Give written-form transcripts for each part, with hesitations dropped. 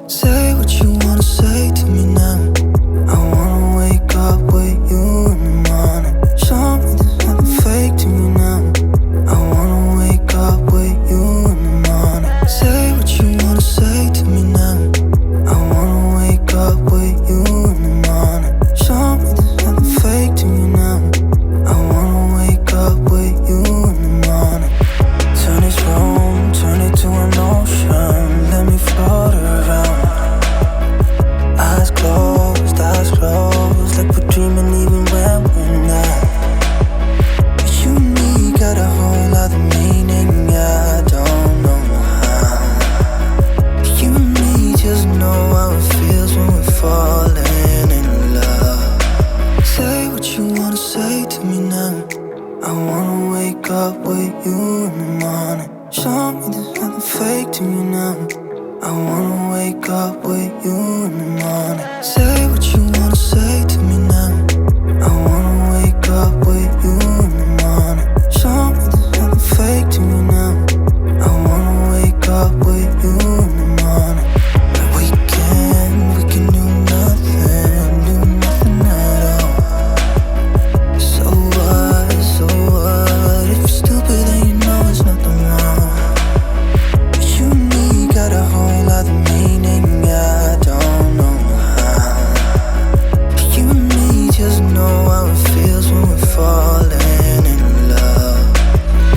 Say what you wanna say to me now. I wanna wake up with you in the morning. Show me there's nothing fake to me now. I wanna wake up with you in the morning. Say what you wanna say to me now. I wanna wake up with you in the morning. Show me there's nothing fake to me now. I wanna wake up with you in the morning. Turn this room, turn it to an ocean. Let me float around. Eyes closed, like we're dreaming even when we're not. You and me got a whole other meaning, I don't know how. You and me just know how it feels when we're falling in love. Say what you wanna say to me now. I wanna wake up with you in the morning. Show me there's nothing fake to me now. I wanna wake up with you in the morning. Say what you wanna say to me now. I wanna wake up with you in the morning. Show me there's nothing fake to me now. I wanna wake up with you in the morning. We can do nothing at all. So what, if you're stupid then you know there's nothing wrong. You and me got a whole other meaning, I don't know how. You and me just know how it feels when we're falling in love.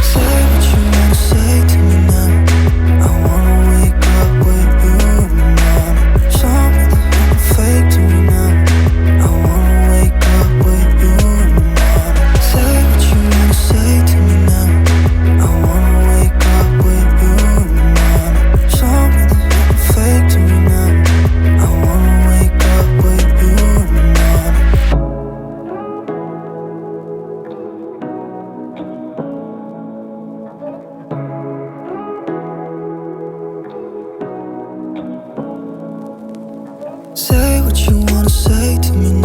Say what you wanna say to me now. I wanna wake up with you in the morning. Show me there's nothing fake to me now. I wanna wake up with you in the morning. Say what you wanna say to me now. I wanna wake up with you in the morning. Show me there's nothing fake to me now. I wanna wake up with you in the morning. Say what you wanna say to me